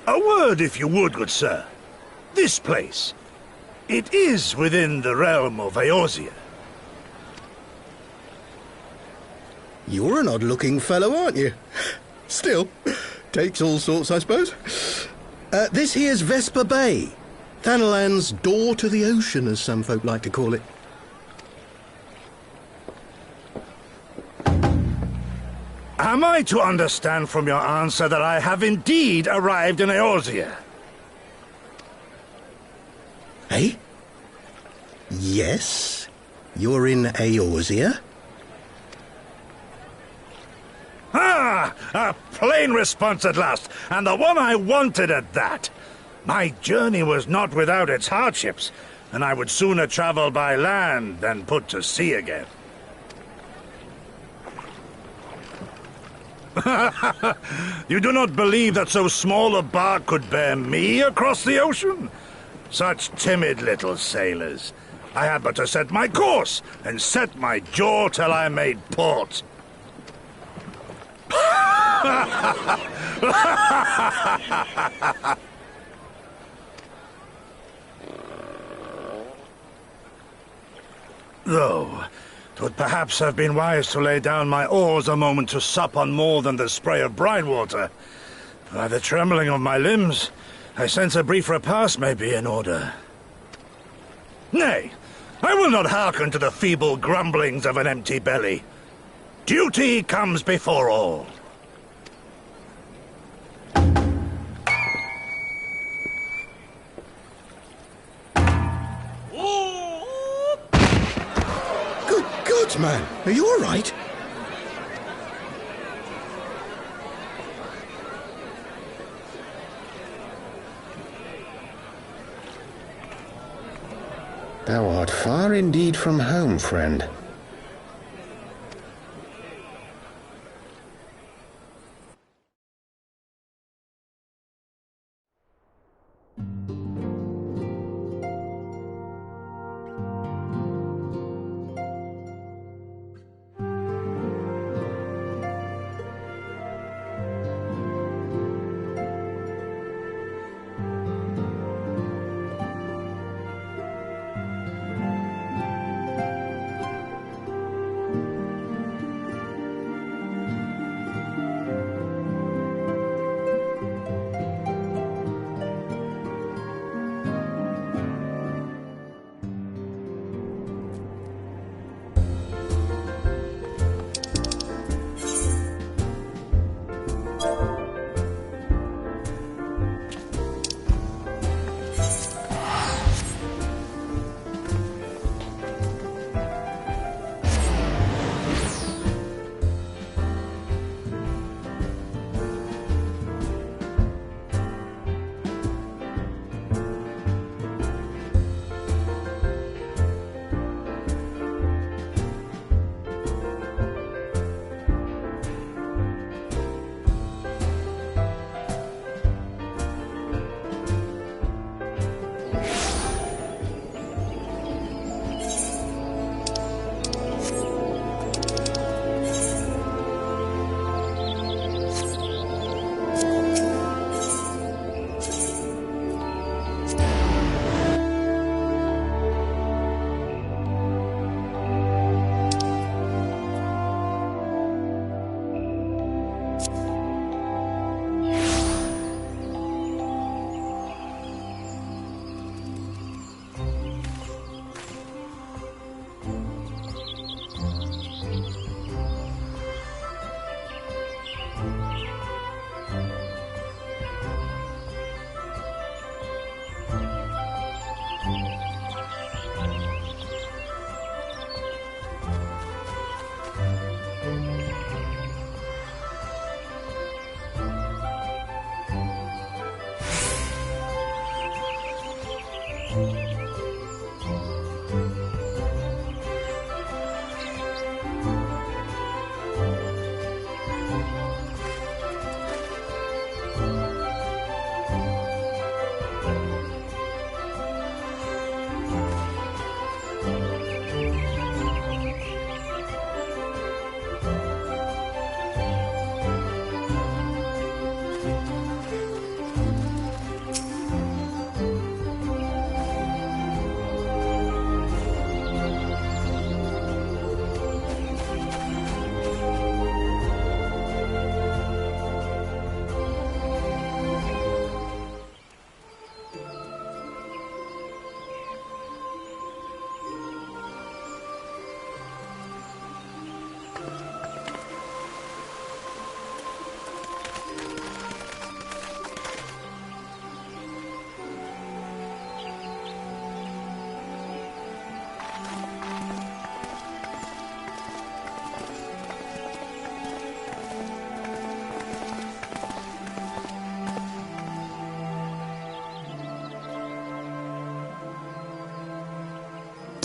A word, if you would, good sir. This place, it is within the realm of Eorzea. You're an odd-looking fellow, aren't you? Still, takes all sorts, I suppose. This here's Vesper Bay. Thanalan's door to the ocean, as some folk like to call it. Am I to understand from your answer that I have indeed arrived in Eorzea? Eh? Yes, you're in Eorzea. Ah! A plain response at last, and the one I wanted at that. My journey was not without its hardships, and I would sooner travel by land than put to sea again. You do not believe that so small a bark could bear me across the ocean? Such timid little sailors. I had but to set my course and set my jaw till I made port. Though, 'twould perhaps have been wise to lay down my oars a moment to sup on more than the spray of brine water. By the trembling of my limbs, I sense a brief repast may be in order. Nay, I will not hearken to the feeble grumblings of an empty belly. Duty comes before all. Good God, man! Are you all right? Thou art far indeed from home, friend.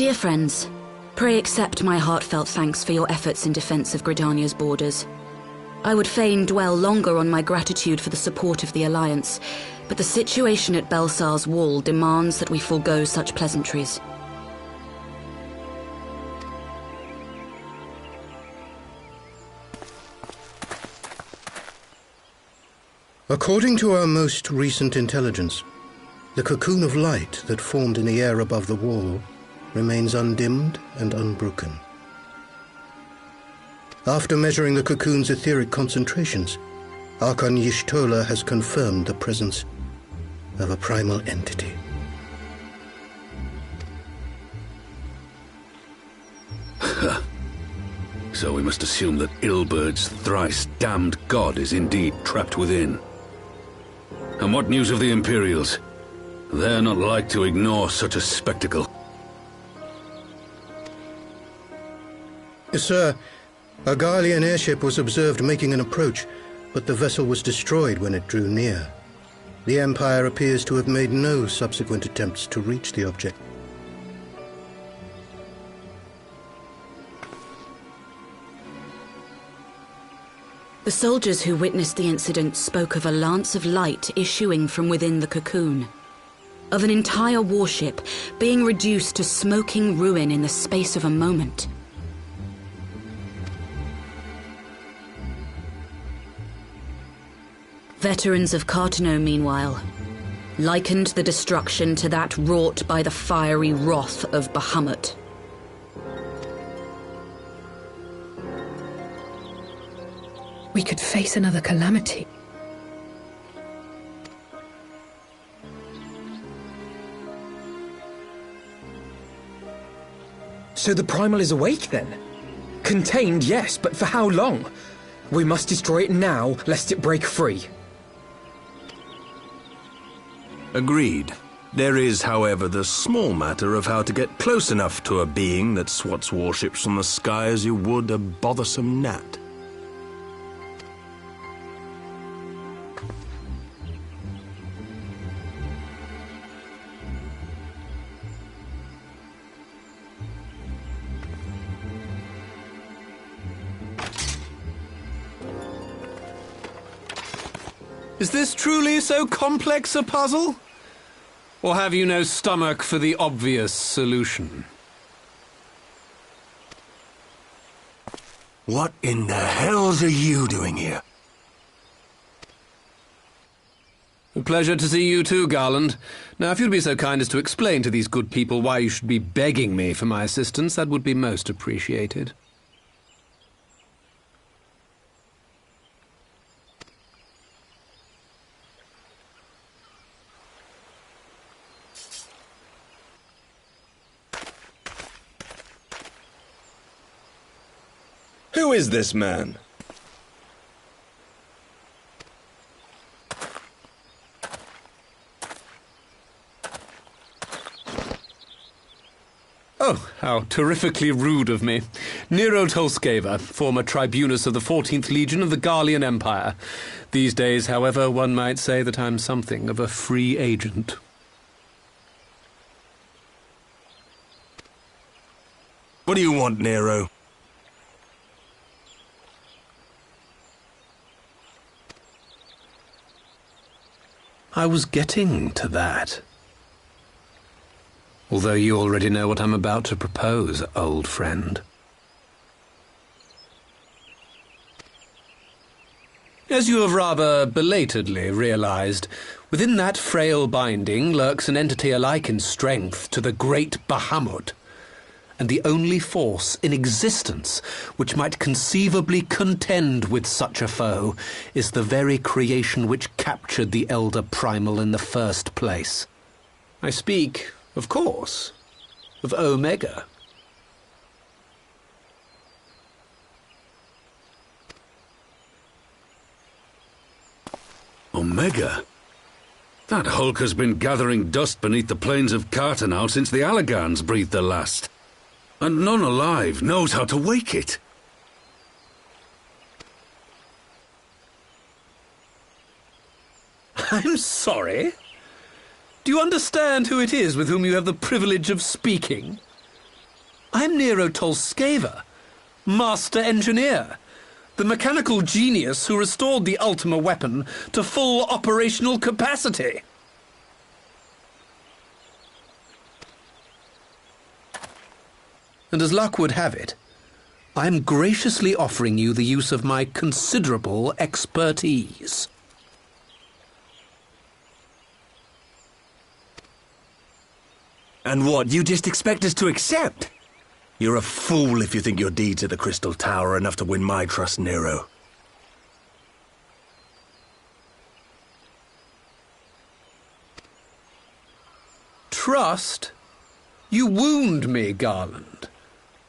Dear friends, pray accept my heartfelt thanks for your efforts in defense of Gridania's borders. I would fain dwell longer on my gratitude for the support of the Alliance, but the situation at Belsar's Wall demands that we forego such pleasantries. According to our most recent intelligence, the cocoon of light that formed in the air above the wall remains undimmed and unbroken. After measuring the cocoon's etheric concentrations, Archon Y'shtola has confirmed the presence of a primal entity. So we must assume that Ilbert's thrice-damned god is indeed trapped within. And what news of the Imperials? They're not like to ignore such a spectacle. Sir, a Garlean airship was observed making an approach, but the vessel was destroyed when it drew near. The Empire appears to have made no subsequent attempts to reach the object. The soldiers who witnessed the incident spoke of a lance of light issuing from within the cocoon, of an entire warship being reduced to smoking ruin in the space of a moment. Veterans of Cartano, meanwhile, likened the destruction to that wrought by the fiery wrath of Bahamut. We could face another calamity. So the Primal is awake then? Contained, yes, but for how long? We must destroy it now, lest it break free. Agreed. There is, however, the small matter of how to get close enough to a being that swats warships from the sky as you would a bothersome gnat. Is this truly so complex a puzzle? Or have you no stomach for the obvious solution? What in the hells are you doing here? A pleasure to see you too, Garland. Now, if you'd be so kind as to explain to these good people why you should be begging me for my assistance, that would be most appreciated. Who is this man? Oh, how terrifically rude of me. Nero Tolskeva, former tribunus of the 14th Legion of the Garlean Empire. These days, however, one might say that I'm something of a free agent. What do you want, Nero? I was getting to that. Although you already know what I'm about to propose, old friend. As you have rather belatedly realized, within that frail binding lurks an entity alike in strength to the great Bahamut, and the only force in existence which might conceivably contend with such a foe is the very creation which captured the Elder Primal in the first place. I speak, of course, of Omega. Omega? That hulk has been gathering dust beneath the plains of Cartano since the Allagans breathed their last. And none alive knows how to wake it. I'm sorry. Do you understand who it is with whom you have the privilege of speaking? I'm Nero Tolskeva, Master Engineer, the mechanical genius who restored the Ultima weapon to full operational capacity. And as luck would have it, I am graciously offering you the use of my considerable expertise. And what, you just expect us to accept? You're a fool if you think your deeds at the Crystal Tower are enough to win my trust, Nero. Trust? You wound me, Garland.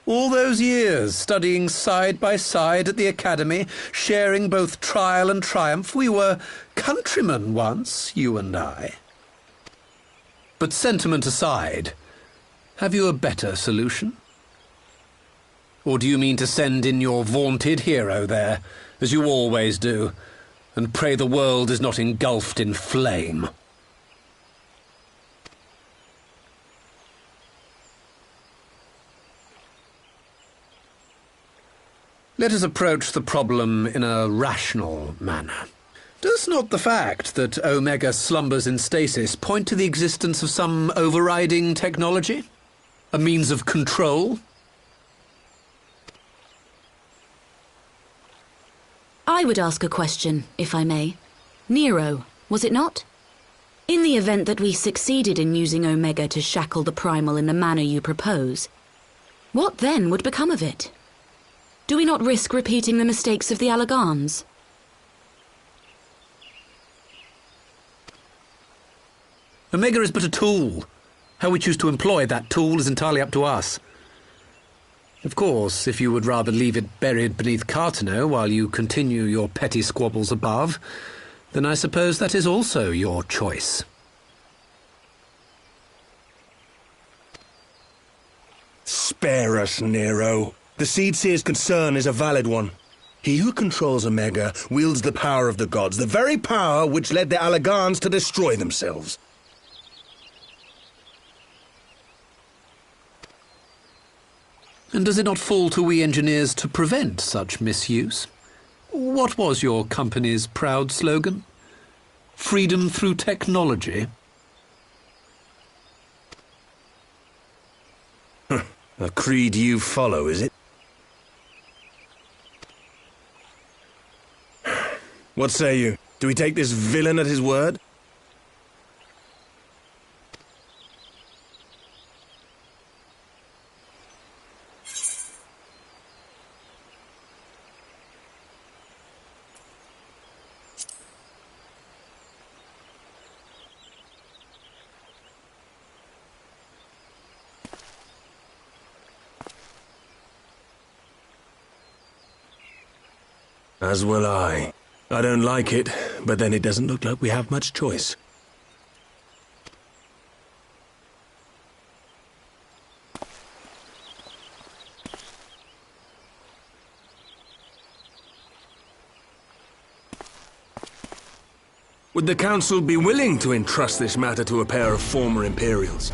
All those years, studying side by side at the Academy, sharing both trial and triumph, we were countrymen once, you and I. But sentiment aside, have you a better solution? Or do you mean to send in your vaunted hero there, as you always do, and pray the world is not engulfed in flame? Let us approach the problem in a rational manner. Does not the fact that Omega slumbers in stasis point to the existence of some overriding technology? A means of control? I would ask a question, if I may. Nero, was it not? In the event that we succeeded in using Omega to shackle the Primal in the manner you propose, what then would become of it? Do we not risk repeating the mistakes of the Allagans? Omega is but a tool. How we choose to employ that tool is entirely up to us. Of course, if you would rather leave it buried beneath Cartano while you continue your petty squabbles above, then I suppose that is also your choice. Spare us, Nero. The Seedseer's concern is a valid one. He who controls Omega wields the power of the gods, the very power which led the Allagans to destroy themselves. And does it not fall to we engineers to prevent such misuse? What was your company's proud slogan? Freedom through technology? A creed you follow, is it? What say you? Do we take this villain at his word? As will I. I don't like it, but then it doesn't look like we have much choice. Would the Council be willing to entrust this matter to a pair of former Imperials?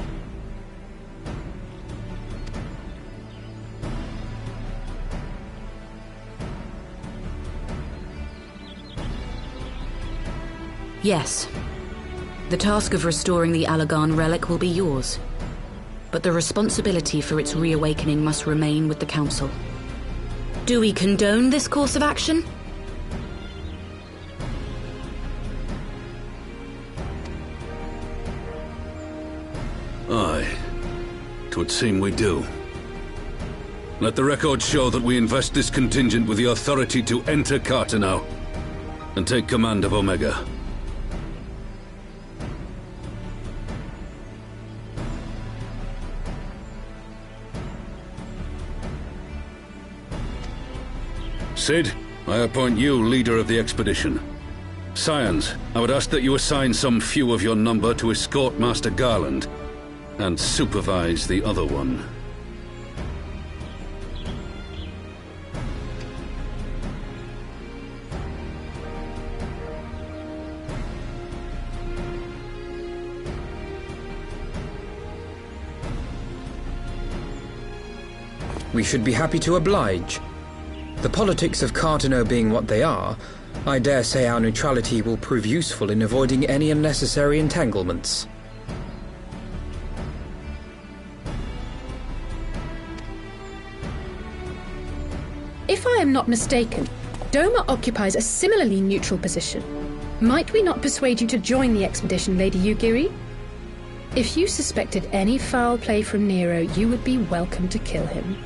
Yes. The task of restoring the Allagan relic will be yours. But the responsibility for its reawakening must remain with the Council. Do we condone this course of action? Aye. 'Twould seem we do. Let the record show that we invest this contingent with the authority to enter Cartano and take command of Omega. Sid, I appoint you leader of the expedition. Scions, I would ask that you assign some few of your number to escort Master Garland and supervise the other one. We should be happy to oblige. The politics of Carteneau being what they are, I dare say our neutrality will prove useful in avoiding any unnecessary entanglements. If I am not mistaken, Doma occupies a similarly neutral position. Might we not persuade you to join the expedition, Lady Yugiri? If you suspected any foul play from Nero, you would be welcome to kill him.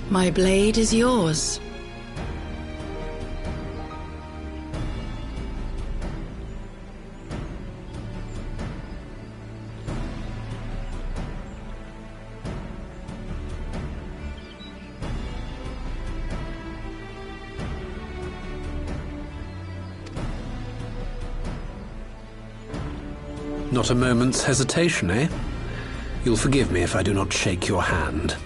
My blade is yours. Not a moment's hesitation, eh? You'll forgive me if I do not shake your hand.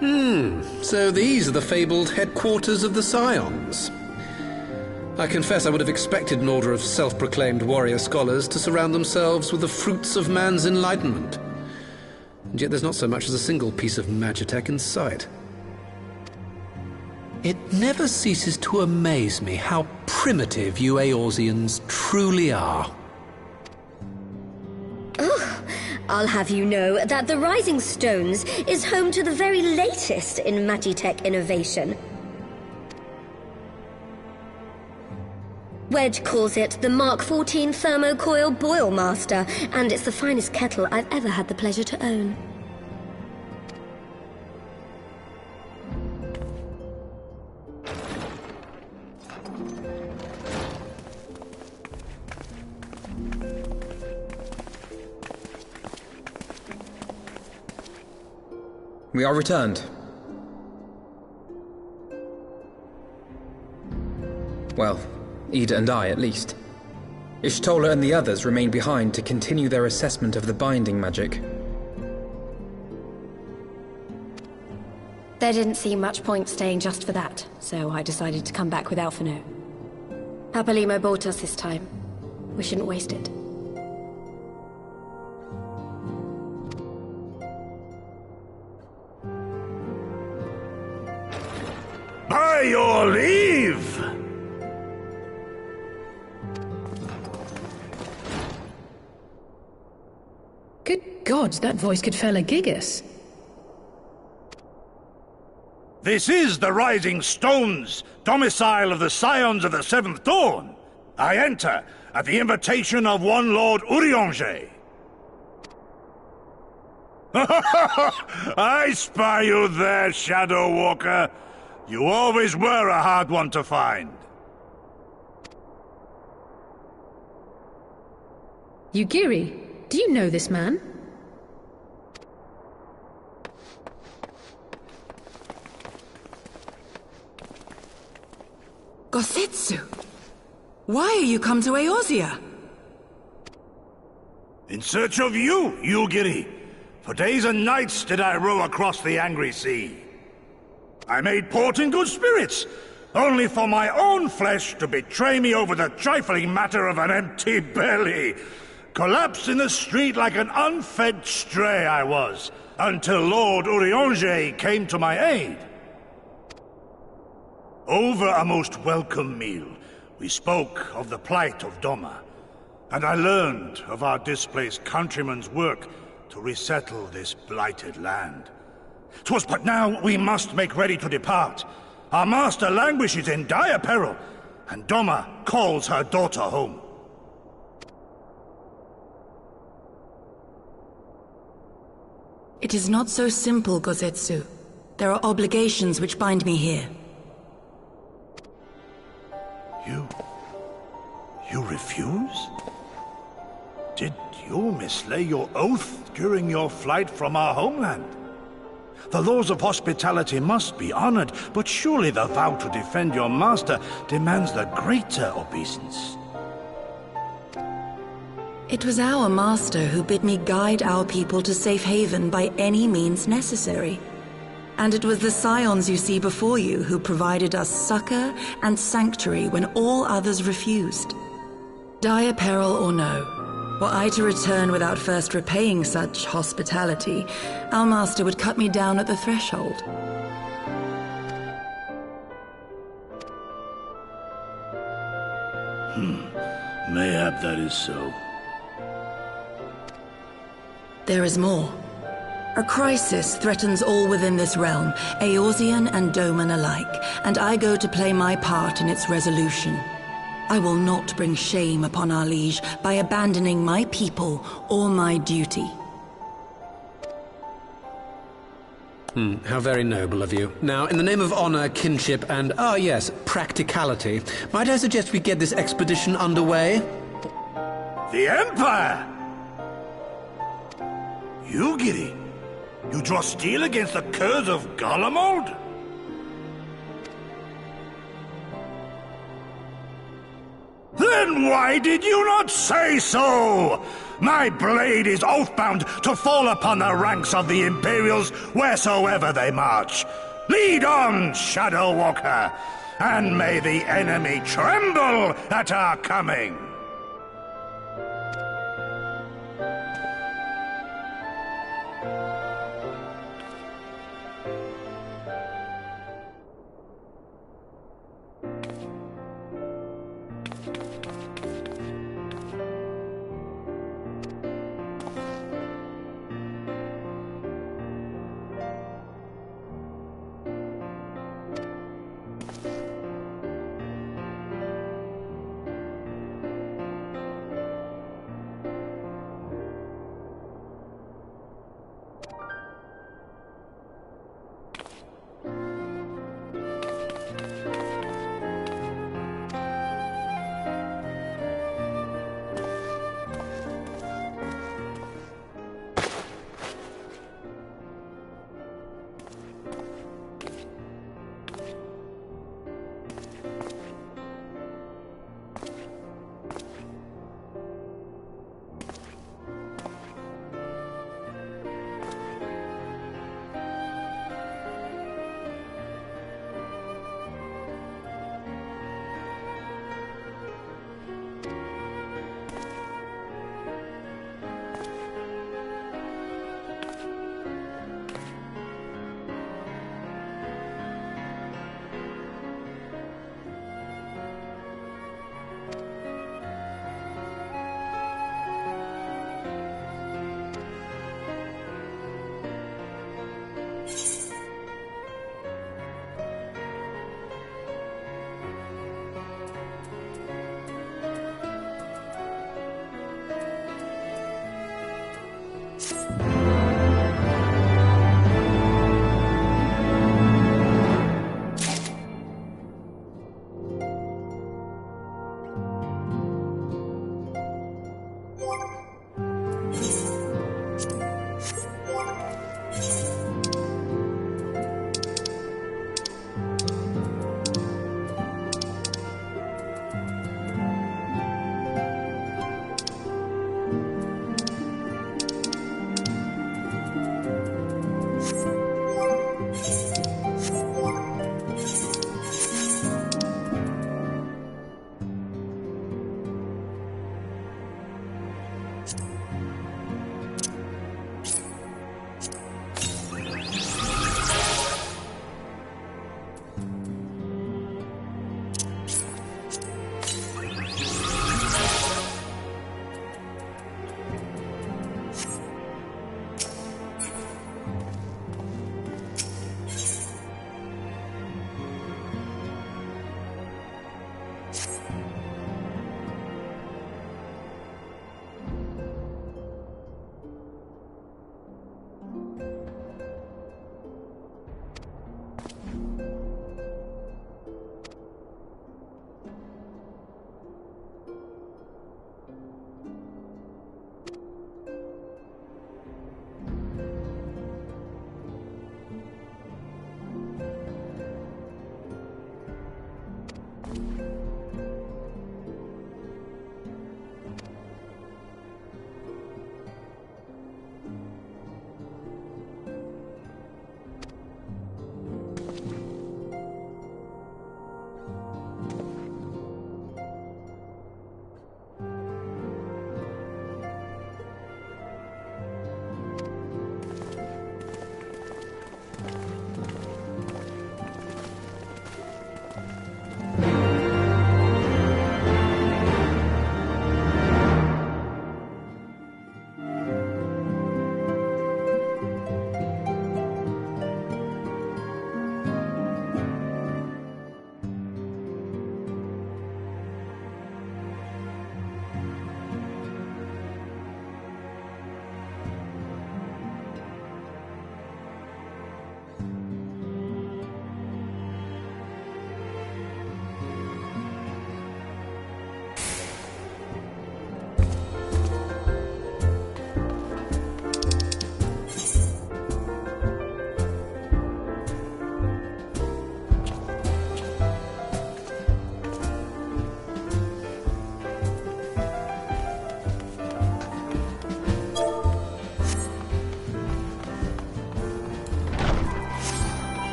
So these are the fabled headquarters of the Scions. I confess I would have expected an order of self-proclaimed warrior scholars to surround themselves with the fruits of man's enlightenment. And yet there's not so much as a single piece of magitech in sight. It never ceases to amaze me how primitive you Eorzeans truly are. Oh, I'll have you know that the Rising Stones is home to the very latest in magitech innovation. Wedge calls it the Mark 14 Thermocoil Boil Master, and it's the finest kettle I've ever had the pleasure to own. We are returned. Well, Ida and I, at least. Ishtola and the others remain behind to continue their assessment of the binding magic. There didn't seem much point staying just for that, so I decided to come back with Alphino. Papalimo bought us this time. We shouldn't waste it. By your leave! Good God, that voice could fell a gigas. This is the Rising Stones, domicile of the Scions of the Seventh Dawn. I enter at the invitation of one Lord Urianger. I spy you there, Shadow Walker. You always were a hard one to find. Yugiri, do you know this man? Gosetsu! Why are you come to Eorzea? In search of you, Yugiri. For days and nights did I row across the angry sea. I made port in good spirits, only for my own flesh to betray me over the trifling matter of an empty belly. Collapsed in the street like an unfed stray I was, until Lord Urianger came to my aid. Over a most welcome meal, we spoke of the plight of Doma, and I learned of our displaced countrymen's work to resettle this blighted land. 'Twas but now we must make ready to depart. Our master languishes in dire peril, and Doma calls her daughter home. It is not so simple, Gosetsu. There are obligations which bind me here. You refuse? Did you mislay your oath during your flight from our homeland? The laws of hospitality must be honored, but surely the vow to defend your master demands the greater obeisance. It was our master who bid me guide our people to safe haven by any means necessary. And it was the Scions you see before you who provided us succor and sanctuary when all others refused. Dire peril or no, were I to return without first repaying such hospitality, our master would cut me down at the threshold. Mayhap that is so. There is more. A crisis threatens all within this realm, Eorzean and Doman alike, and I go to play my part in its resolution. I will not bring shame upon our liege by abandoning my people or my duty. How very noble of you. Now, in the name of honor, kinship, and, practicality, might I suggest we get this expedition underway? The Empire! Yugiri, you draw steel against the curse of Garlemald? Then why did you not say so? My blade is oath-bound to fall upon the ranks of the Imperials wheresoever they march. Lead on, Shadow Walker, and may the enemy tremble at our coming.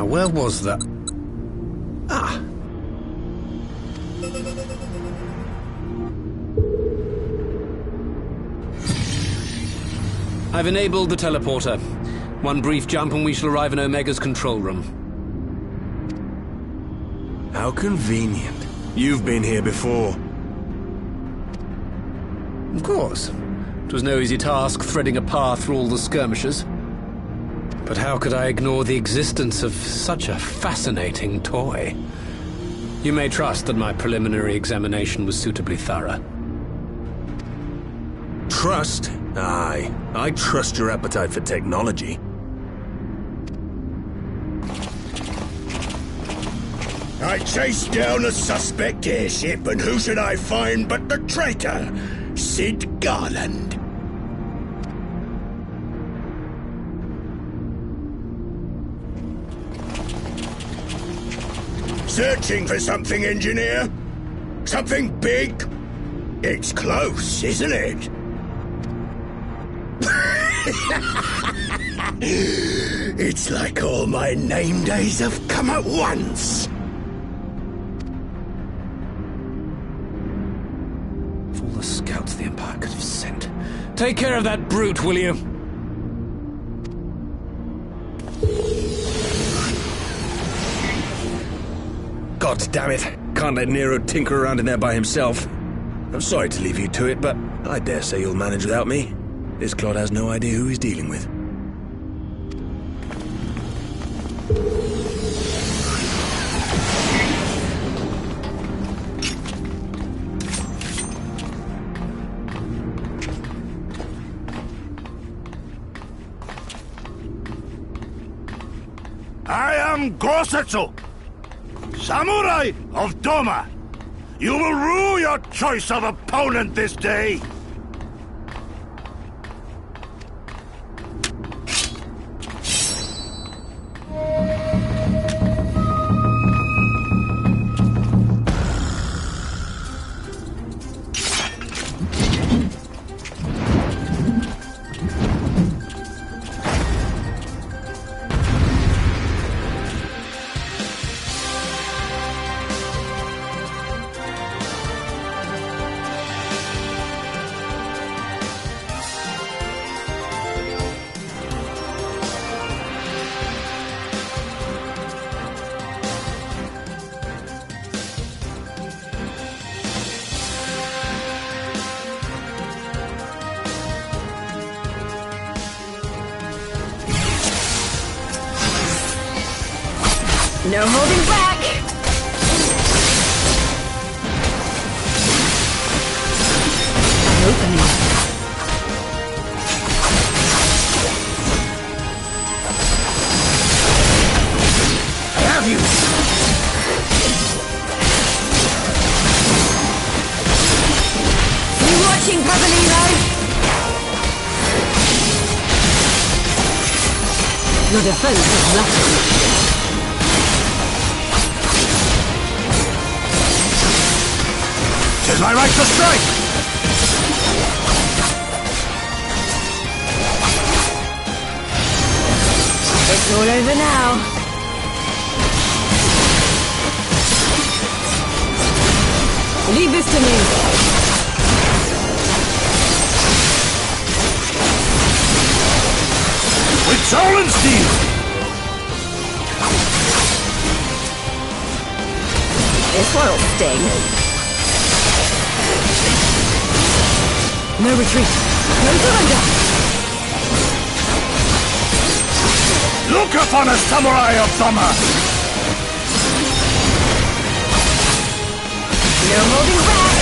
where was that? Ah. I've enabled the teleporter. One brief jump and we shall arrive in Omega's control room. How convenient. You've been here before. Of course. It was no easy task threading a path through all the skirmishers. But how could I ignore the existence of such a fascinating toy? You may trust that my preliminary examination was suitably thorough. Trust? Aye. I trust your appetite for technology. I chased down a suspect airship, and who should I find but the traitor, Sid Garland. Searching for something, engineer? Something big? It's close, isn't it? It's like all my name days have come at once. Of all the scouts the Empire could have sent. Take care of that brute, will you? God damn it. Can't let Nero tinker around in there by himself. I'm sorry to leave you to it, but I dare say you'll manage without me. This clod has no idea who he's dealing with. I am Gosetsu, Samurai of Doma. You will rue your choice of opponent this day. No holding back! Opening. I have you! You watching, Pavolino? Your defense is lacking. Tis my right to strike! It's all over now. Leave this to me. With soul and steel! This one'll sting. No retreat. No surrender. Look upon a samurai of Doma! No holding back.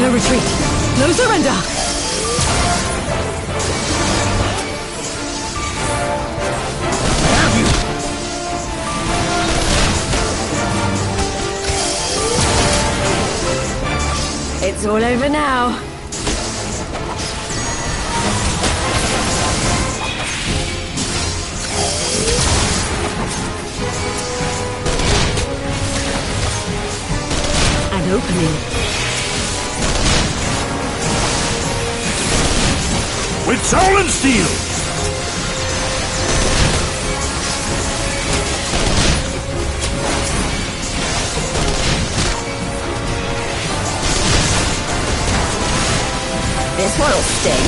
No retreat. No surrender. It's all over now. An opening. With soul and steel! This one'll sting.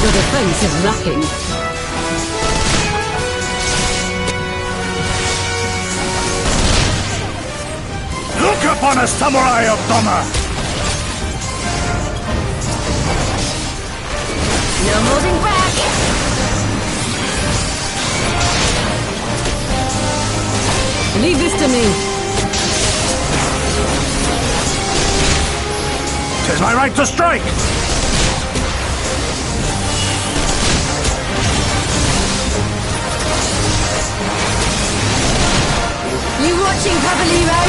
Your defense is lacking. Look upon us, samurai of Doma! No holding back. Leave this to me. 'Tis my right to strike! You watching, Cavaliero?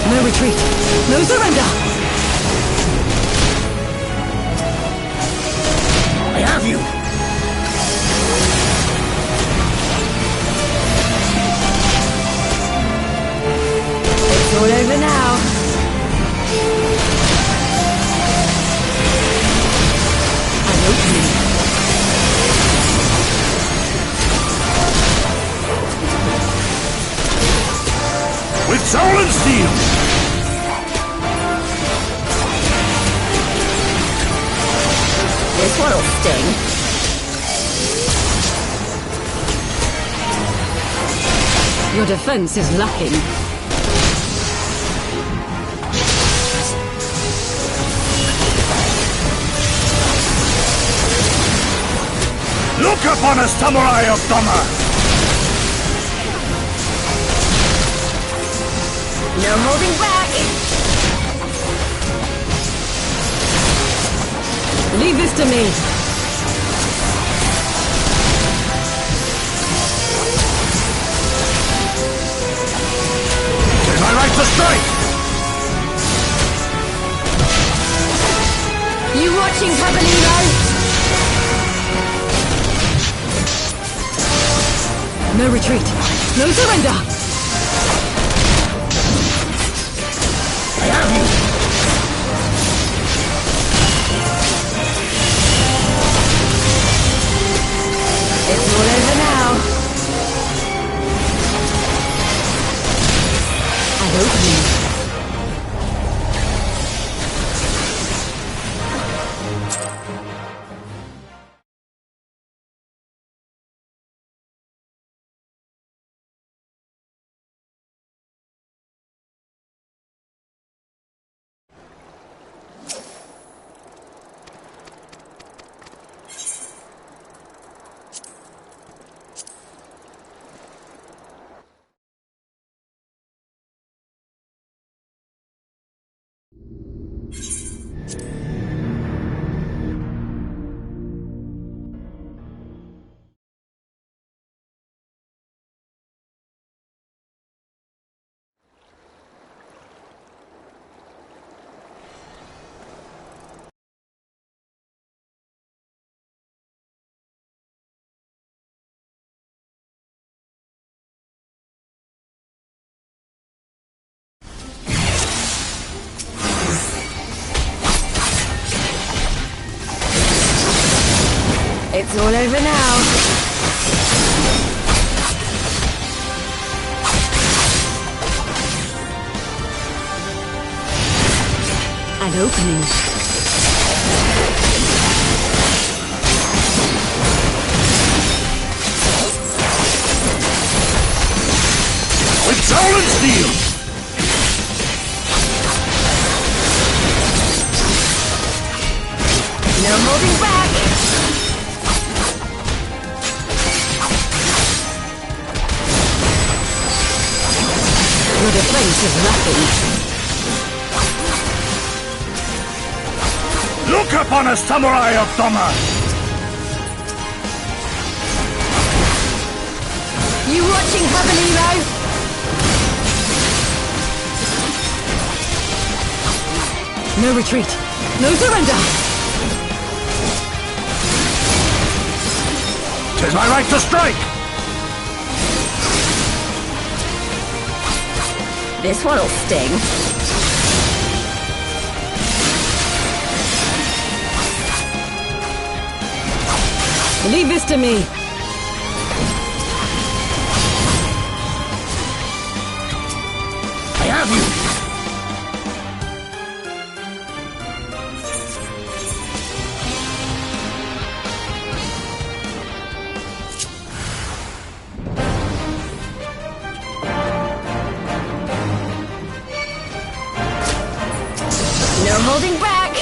No retreat. No surrender. I have you! It's all over now. An opening. With soul and steel! This one'll sting. Your defense is lacking. Look upon us, samurai of Doma! No holding back. Leave this to me. Tis my right to strike! You watching, Cavaliero? No retreat. No surrender. I have you! It's all over now. An opening. It's all over now. An opening. With soul and steel! No holding back. Your defense is lacking. Look upon us, samurai of Doma! You watching, Habalino? No retreat. No surrender. 'Tis my right to strike! This one'll sting. Leave this to me. I have you! No holding back!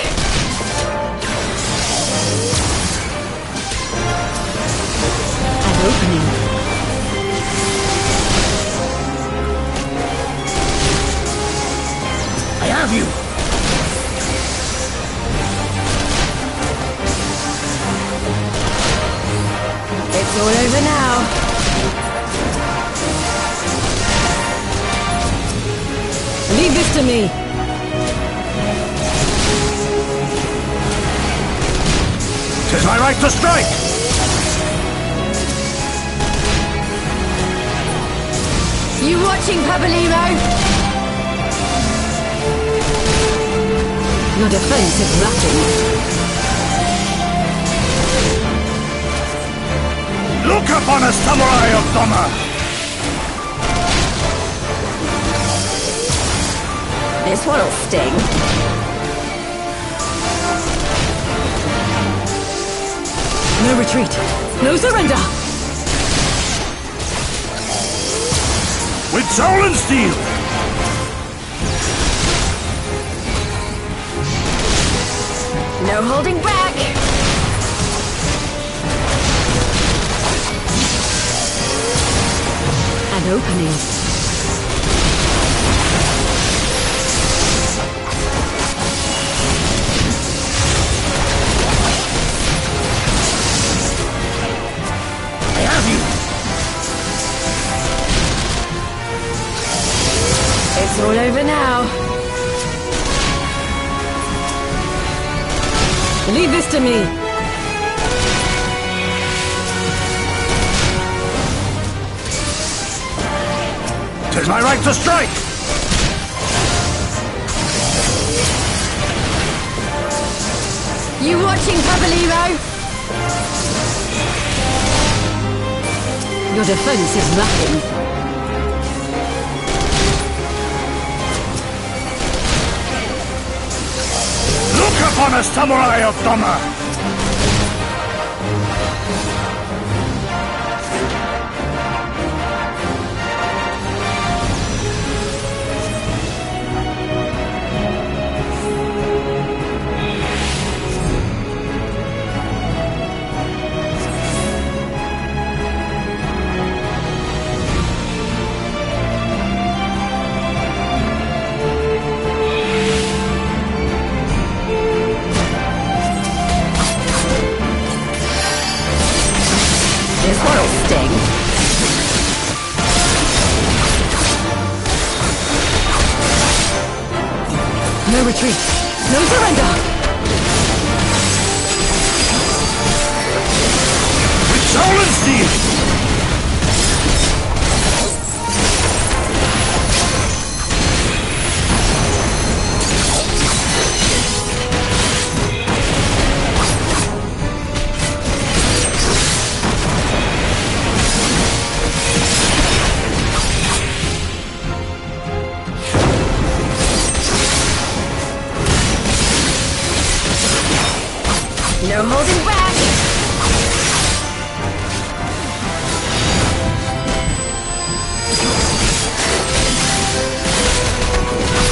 An opening. I have you! It's all over now. Leave this to me. Tis my right to strike! You watching, Pabalimo? Your defense is lacking. Look upon us, samurai of Doma! This one'll sting. No retreat. No surrender. With soul and steel! No holding back! An opening. I have you! It's all over now. Leave this to me. Tis my right to strike! You watching, Pabalimo? Your defense is lacking. Look upon us, samurai of Doma! This one'll sting. No retreat. No surrender. With soul and steel! No holding back!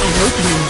An opening.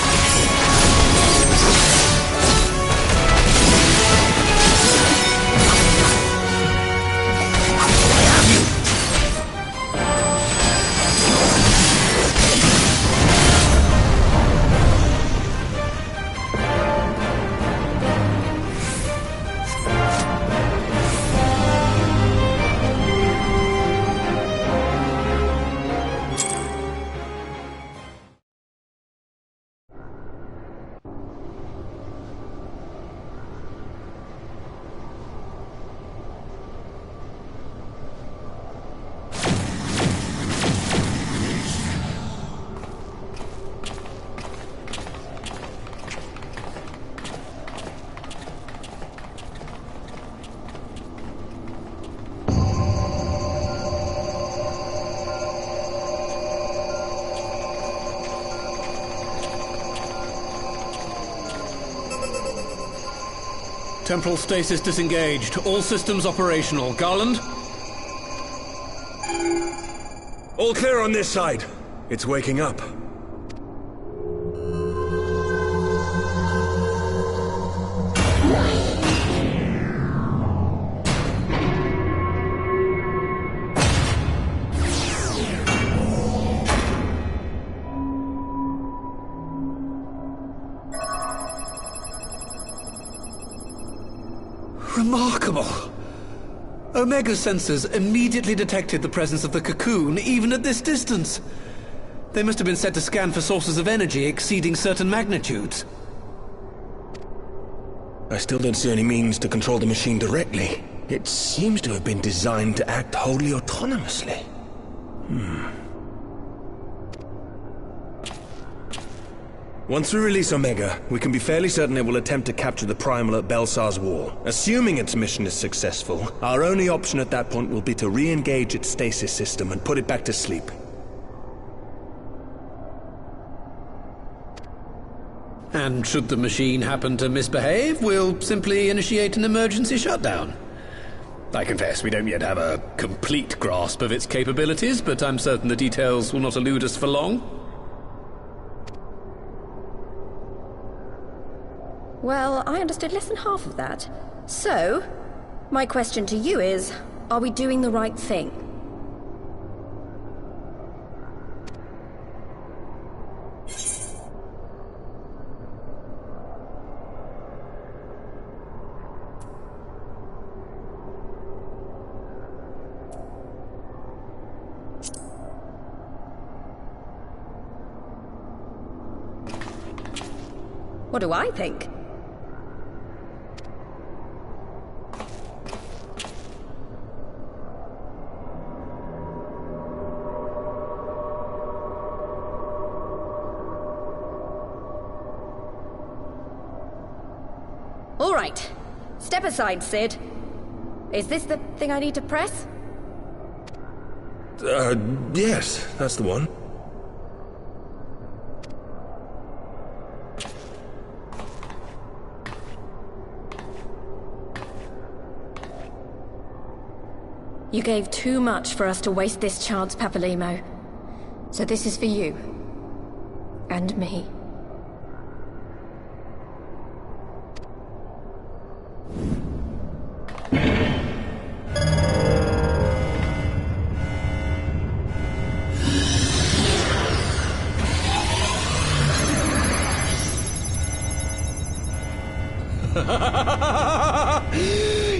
Temporal stasis disengaged. All systems operational. Garland? All clear on this side. It's waking up. Remarkable! Omega sensors immediately detected the presence of the cocoon, even at this distance. They must have been set to scan for sources of energy exceeding certain magnitudes. I still don't see any means to control the machine directly. It seems to have been designed to act wholly autonomously. Once we release Omega, we can be fairly certain it will attempt to capture the Primal at Belsar's Wall. Assuming its mission is successful, our only option at that point will be to re-engage its stasis system and put it back to sleep. And should the machine happen to misbehave, we'll simply initiate an emergency shutdown. I confess we don't yet have a complete grasp of its capabilities, but I'm certain the details will not elude us for long. Well, I understood less than half of that. So, my question to you is, are we doing the right thing? What do I think? All right. Step aside, Sid. Is this the thing I need to press? Yes, that's the one. You gave too much for us to waste this chance, Papalimo. So this is for you. And me.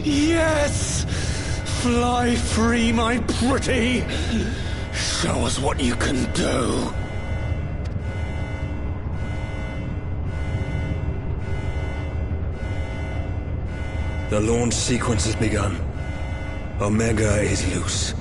Yes! Fly free, my pretty! Show us what you can do! The launch sequence has begun. Omega is loose.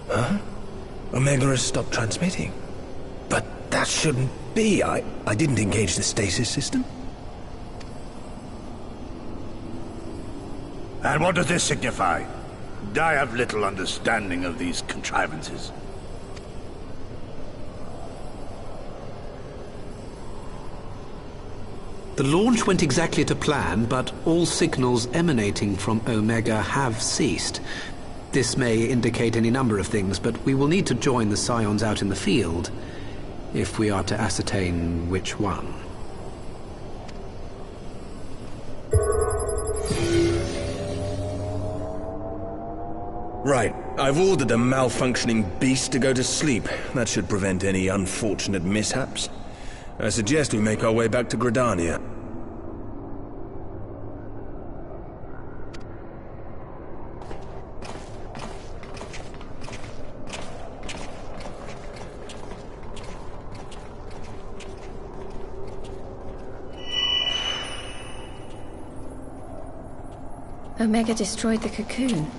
Huh? Omega has stopped transmitting. But that shouldn't be. I didn't engage the stasis system. And what does this signify? I have little understanding of these contrivances. The launch went exactly to plan, but all signals emanating from Omega have ceased. This may indicate any number of things, but we will need to join the Scions out in the field if we are to ascertain which one. Right. I've ordered the malfunctioning beast to go to sleep. That should prevent any unfortunate mishaps. I suggest we make our way back to Gridania. Omega destroyed the cocoon.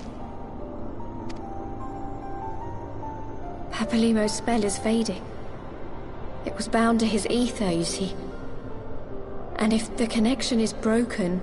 Papalymo's spell is fading. It was bound to his ether, you see. And if the connection is broken...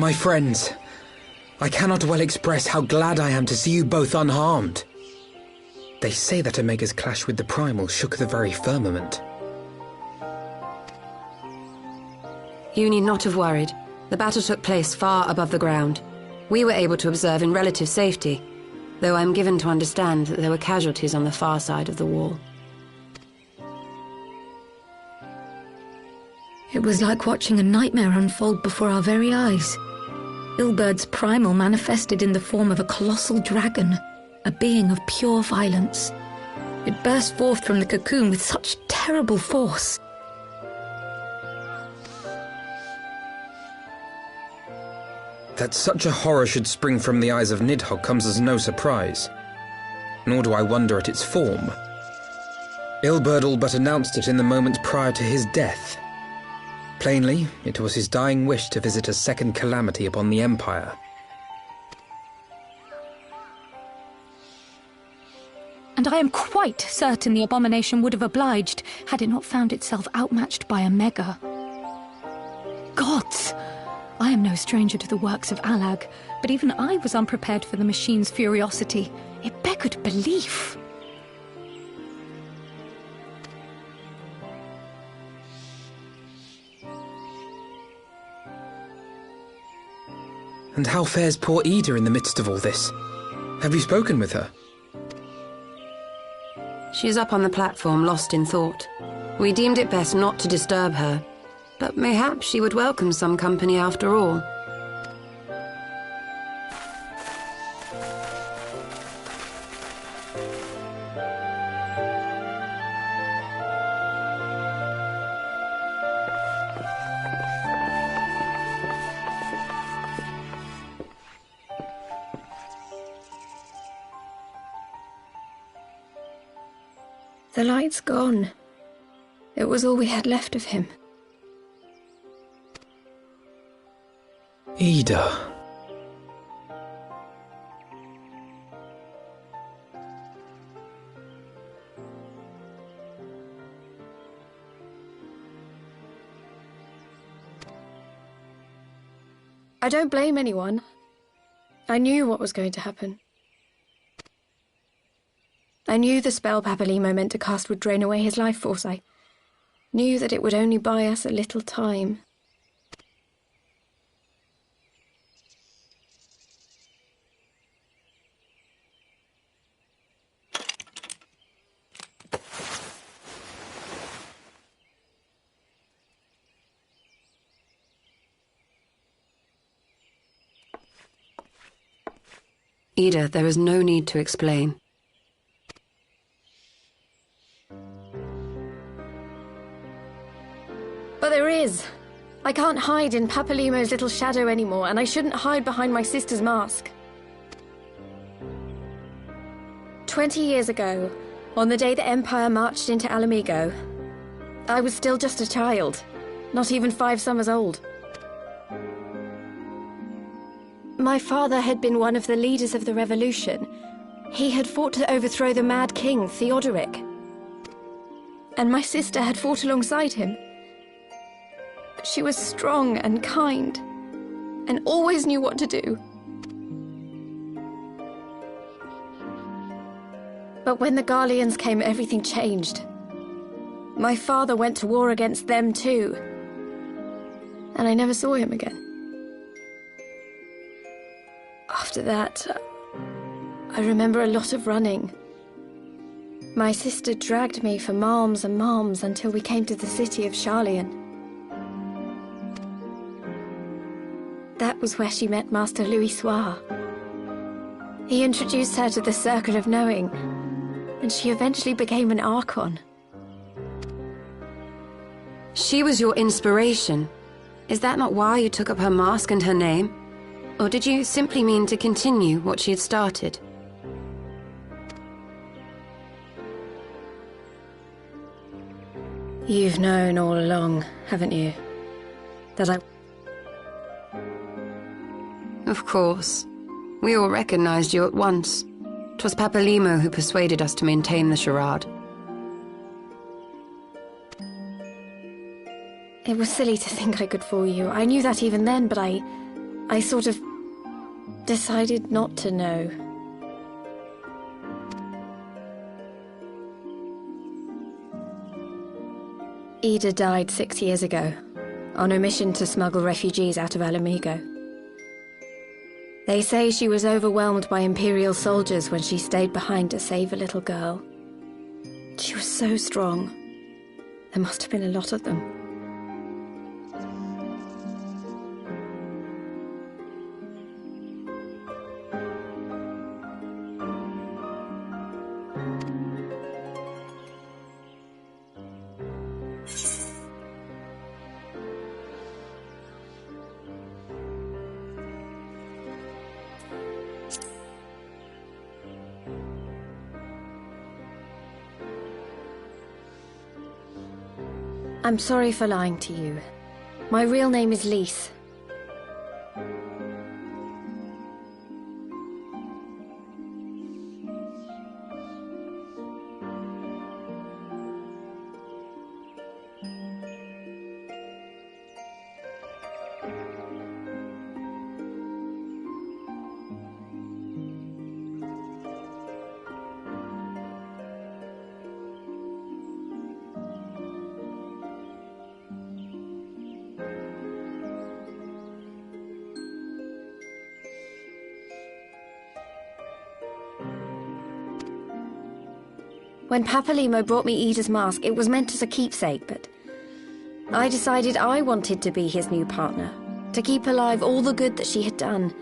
My friends, I cannot well express how glad I am to see you both unharmed. They say that Omega's clash with the Primal shook the very firmament. You need not have worried. The battle took place far above the ground. We were able to observe in relative safety, though I'm given to understand that there were casualties on the far side of the wall. It was like watching a nightmare unfold before our very eyes. Ilberd's primal manifested in the form of a colossal dragon, a being of pure violence. It burst forth from the cocoon with such terrible force. That such a horror should spring from the eyes of Nidhogg comes as no surprise. Nor do I wonder at its form. Ilberd all but announced it in the moments prior to his death. Plainly, it was his dying wish to visit a second calamity upon the Empire. And I am quite certain the abomination would have obliged had it not found itself outmatched by Omega. Gods! I am no stranger to the works of Allag, but even I was unprepared for the machine's furiosity. It beggared belief. And how fares poor Ida in the midst of all this? Have you spoken with her? She is up on the platform, lost in thought. We deemed it best not to disturb her, but mayhap she would welcome some company after all. The light's gone. It was all we had left of him. Ida. I don't blame anyone. I knew what was going to happen. I knew the spell Papalimo meant to cast would drain away his life force. I knew that it would only buy us a little time. Ida, there is no need to explain. But there is. I can't hide in Papalimo's little shadow anymore, and I shouldn't hide behind my sister's mask. 20 years ago, on the day the Empire marched into Alamigo, I was still just a child, not even 5 summers old. My father had been one of the leaders of the revolution. He had fought to overthrow the Mad King, Theodoric. And my sister had fought alongside him. She was strong and kind, and always knew what to do. But when the Garleans came, everything changed. My father went to war against them too, and I never saw him again. After that, I remember a lot of running. My sister dragged me for malms and malms until we came to the city of Sharlayan. That was where she met Master Louis Soir. He introduced her to the Circle of Knowing, and she eventually became an Archon. She was your inspiration. Is that not why you took up her mask and her name? Or did you simply mean to continue what she had started? You've known all along, haven't you? That I... Of course. We all recognized you at once. 'Twas Papalimo who persuaded us to maintain the charade. It was silly to think I could fool you. I knew that even then, but I I sort of decided not to know. Ida died 6 years ago, on a mission to smuggle refugees out of Alamigo. They say she was overwhelmed by Imperial soldiers when she stayed behind to save a little girl. She was so strong. There must have been a lot of them. I'm sorry for lying to you. My real name is Lise. When Papalimo brought me Ida's mask, it was meant as a keepsake, but I decided I wanted to be his new partner, to keep alive all the good that she had done.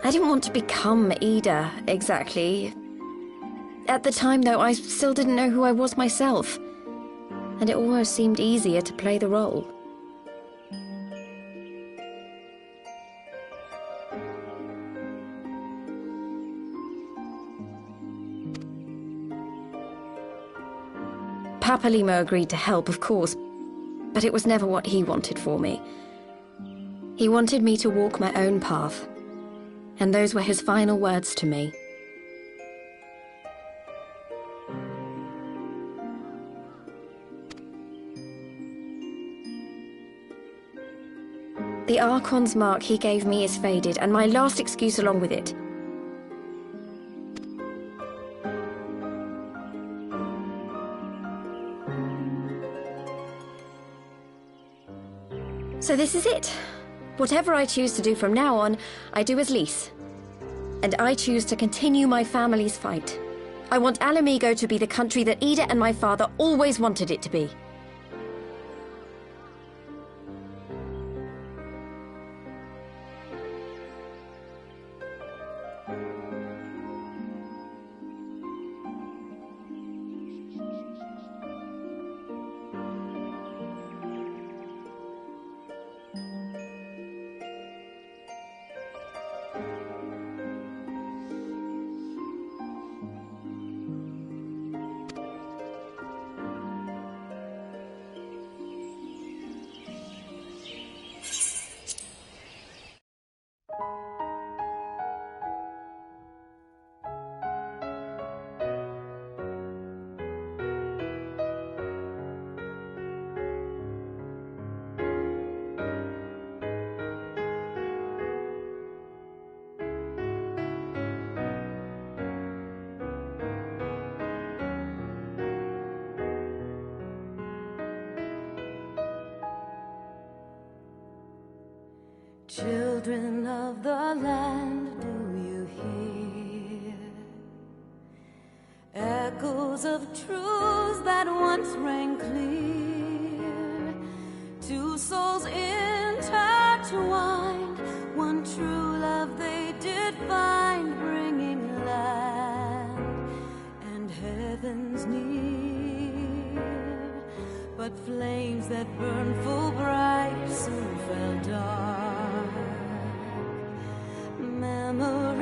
I didn't want to become Ida, exactly. At the time, though, I still didn't know who I was myself, and it almost seemed easier to play the role. Papalimo agreed to help, of course, but it was never what he wanted for me. He wanted me to walk my own path. And those were his final words to me. The Archon's mark he gave me is faded, and my last excuse along with it. So this is it. Whatever I choose to do from now on, I do as Lise. And I choose to continue my family's fight. I want Alamigo to be the country that Ida and my father always wanted it to be. Children of the land, do you hear echoes of truths that once rang clear? Two souls intertwined, one true love they did find, bringing land and heavens near. But flames that burned full bright soon fell dark. Memories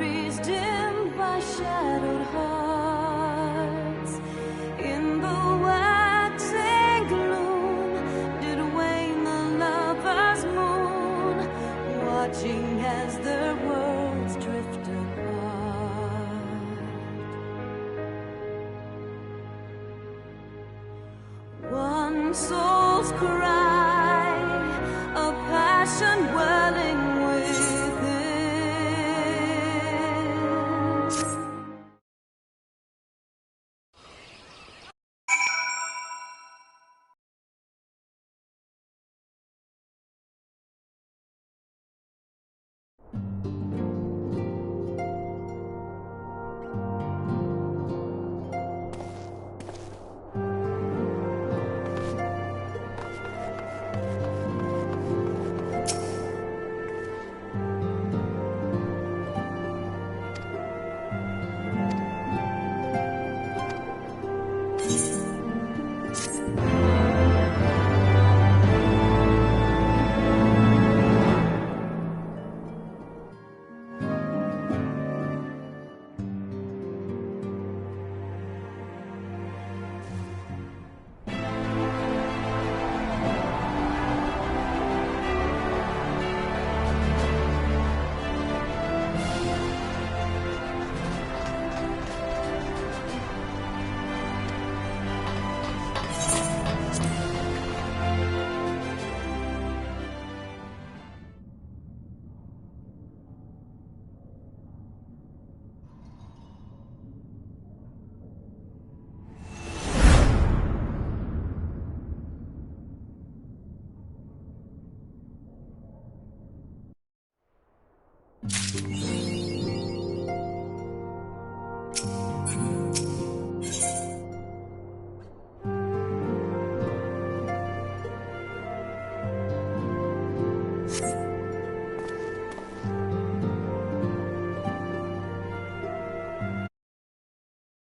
cry.